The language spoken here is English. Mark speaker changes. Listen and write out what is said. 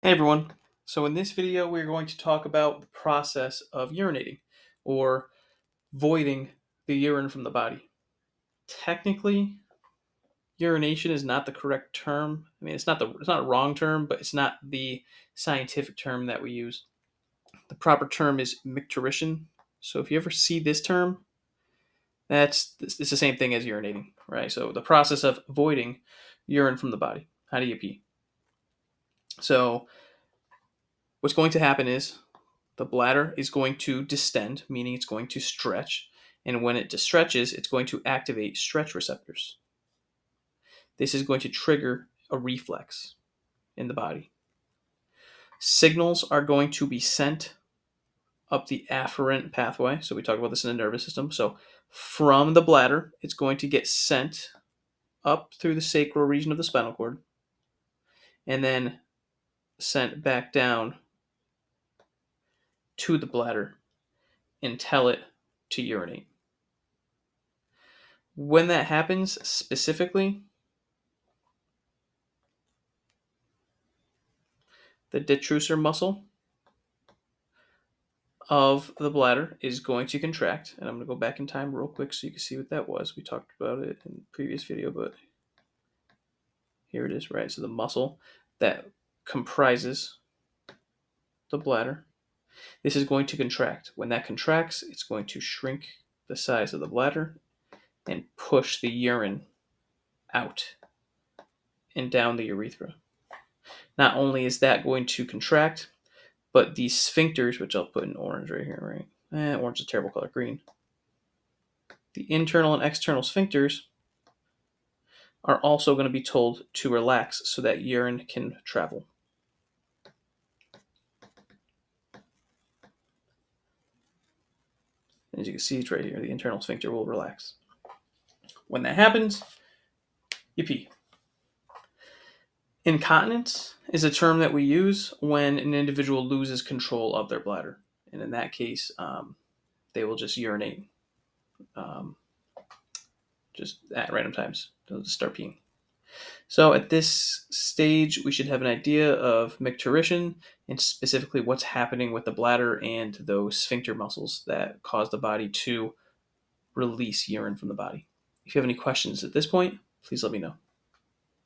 Speaker 1: Hey everyone. So in this video, we're going to talk about the process of urinating or voiding the urine from the body. Technically, urination is not the correct term. I mean, it's not a wrong term, but it's not the scientific term that we use. The proper term is micturition. So if you ever see this term, it's the same thing as urinating, right? So the process of voiding urine from the body. How do you pee? So what's going to happen is the bladder is going to distend, meaning it's going to stretch. And when it stretches, it's going to activate stretch receptors. This is going to trigger a reflex in the body. Signals are going to be sent up the afferent pathway. So we talk about this in the nervous system. So from the bladder, it's going to get sent up through the sacral region of the spinal cord and then sent back down to the bladder and tell it to urinate. When that happens specifically, the detrusor muscle of the bladder is going to contract. And I'm going to go back in time real quick so you can see what that was. We talked about it in the previous video, but here it is, right? So the muscle that comprises the bladder, this is going to contract. When that contracts, it's going to shrink the size of the bladder and push the urine out and down the urethra. Not only is that going to contract, but these sphincters, which I'll put in orange right here, right? Orange is a terrible color, green. The internal and external sphincters are also going to be told to relax so that urine can travel. As you can see, it's right here. The internal sphincter will relax. When that happens, you pee. Incontinence is a term that we use when an individual loses control of their bladder. And in that case, they will just urinate um, just at random times. They'll just start peeing. So at this stage, we should have an idea of micturition and specifically what's happening with the bladder and those sphincter muscles that cause the body to release urine from the body. If you have any questions at this point, please let me know.